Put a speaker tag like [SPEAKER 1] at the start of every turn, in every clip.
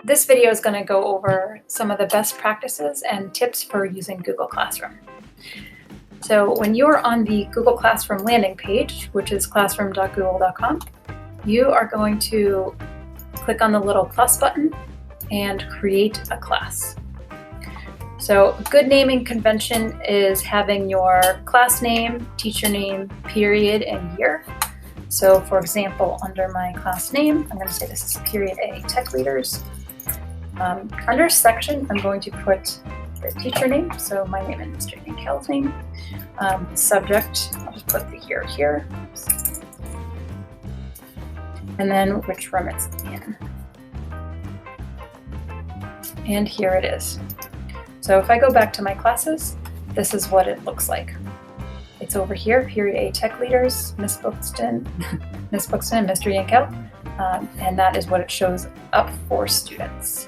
[SPEAKER 1] This video is going to go over some of the best practices and tips for using Google Classroom. So when you're on the Google Classroom landing page, which is classroom.google.com, you are going to click on the little plus button and create a class. So a good naming convention is having your class name, teacher name, period, and year. So for example, under my class name, I'm going to say this is period A, Tech Leaders. Under section, I'm going to put the teacher name, so my name and Mr. Yankel's name. Subject, I'll just put the year here. And then which room it's in. And here it is. So if I go back to my classes, this is what it looks like. It's over here, period A, Tech Leaders, Miss Buxton, and Mr. Yankel, and that is what it shows up for students.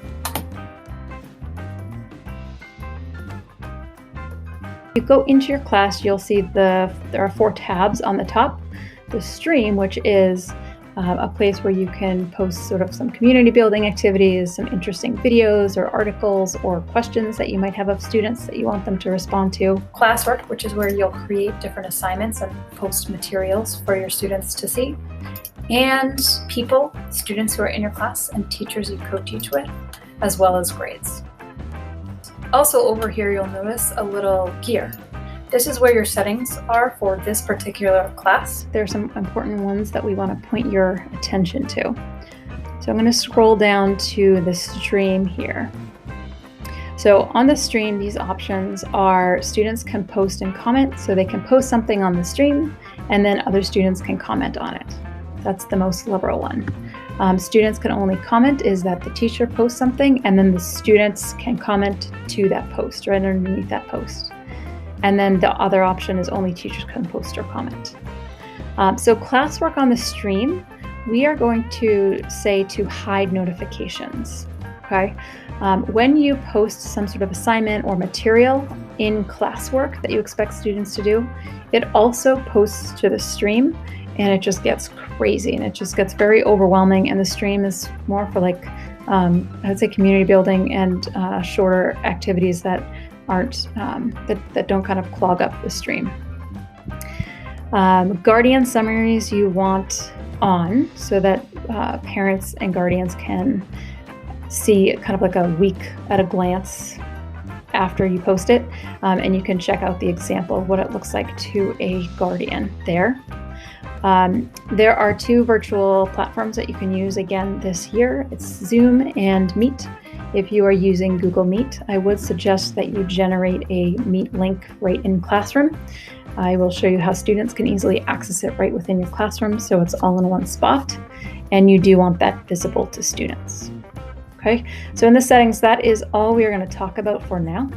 [SPEAKER 1] You go into your class, you'll see there are 4 tabs on the top. The stream, which is a place where you can post sort of some community building activities, some interesting videos or articles or questions that you might have of students that you want them to respond to. Classwork, which is where you'll create different assignments and post materials for your students to see. And people, students who are in your class and teachers you co-teach with, as well as grades. Also over here, you'll notice a little gear. This is where your settings are for this particular class. There are some important ones that we want to point your attention to. So I'm going to scroll down to the stream here. So on the stream, these options are students can post and comment. So they can post something on the stream and then other students can comment on it. That's the most liberal one. Students can only comment is that the teacher posts something and then the students can comment to that post right underneath that post. And then the other option is only teachers can post or comment. So classwork on the stream, we are going to say to hide notifications, okay? When you post some sort of assignment or material in classwork that you expect students to do, it also posts to the stream and it just gets crazy and it just gets very overwhelming, and the stream is more for like, I'd say community building and shorter activities that aren't that don't kind of clog up the stream. Guardian summaries you want on so that parents and guardians can see kind of like a week at a glance after you post it, and you can check out the example of what it looks like to a guardian there. There are 2 virtual platforms that you can use again this year. It's Zoom and Meet. If you are using Google Meet, I would suggest that you generate a Meet link right in Classroom. I will show you how students can easily access it right within your classroom, so it's all in one spot, and you do want that visible to students. Okay, so in the settings, that is all we are going to talk about for now,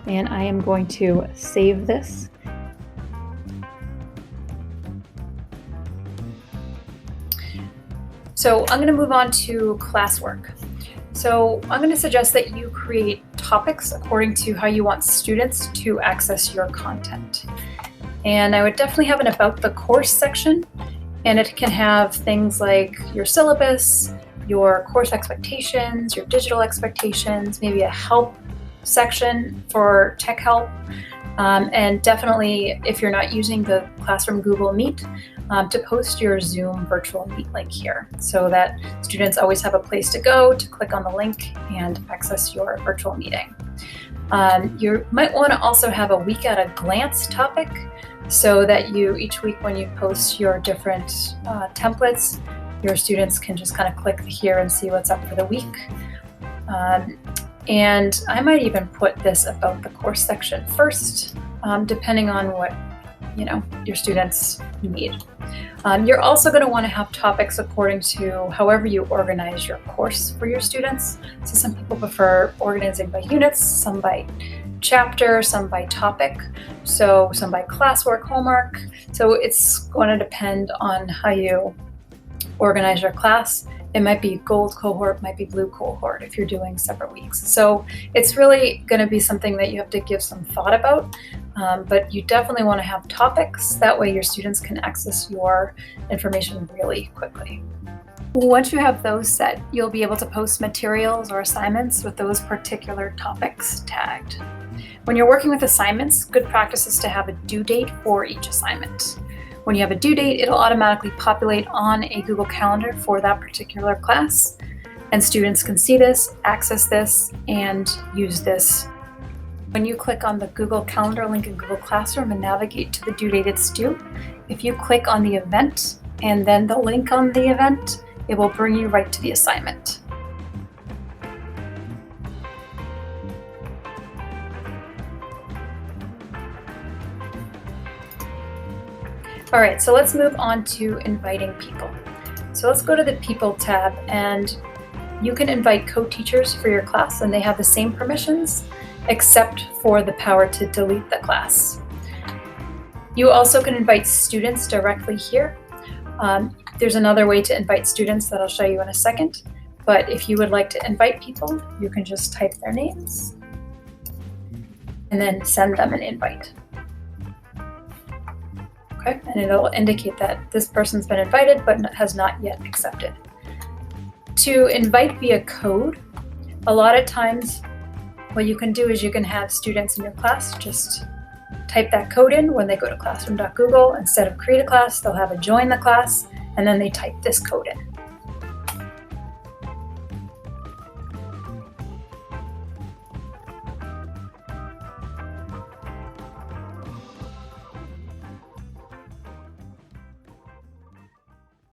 [SPEAKER 1] and I am going to save this. So I'm going to move on to classwork. So I'm going to suggest that you create topics according to how you want students to access your content. And I would definitely have an about the course section, and it can have things like your syllabus, your course expectations, your digital expectations, maybe a help section for tech help. And definitely, if you're not using the Classroom Google Meet, to post your Zoom virtual Meet link here so that students always have a place to go to click on the link and access your virtual meeting. You might want to also have a week at a glance topic so that each week when you post your different templates, your students can just kind of click here and see what's up for the week. And I might even put this about the course section first, depending on what your students need. You're also going to want to have topics according to however you organize your course for your students. So some people prefer organizing by units, some by chapter, some by topic, so some by classwork, homework. So it's going to depend on how you organize your class. It might be gold cohort, might be blue cohort if you're doing separate weeks. So it's really going to be something that you have to give some thought about, but you definitely want to have topics. That way your students can access your information really quickly. Once you have those set, you'll be able to post materials or assignments with those particular topics tagged. When you're working with assignments, good practice is to have a due date for each assignment. When you have a due date, it'll automatically populate on a Google Calendar for that particular class, and students can see this, access this, and use this. When you click on the Google Calendar link in Google Classroom and navigate to the due date it's due, if you click on the event and then the link on the event, it will bring you right to the assignment. All right, so let's move on to inviting people. So let's go to the People tab, and you can invite co-teachers for your class, and they have the same permissions, except for the power to delete the class. You also can invite students directly here. There's another way to invite students that I'll show you in a second, but if you would like to invite people, you can just type their names and then send them an invite. Okay, and it'll indicate that this person's been invited but has not yet accepted. To invite via code, a lot of times what you can do is you can have students in your class just type that code in when they go to classroom.google. Instead of create a class, they'll have a join the class, and then they type this code in.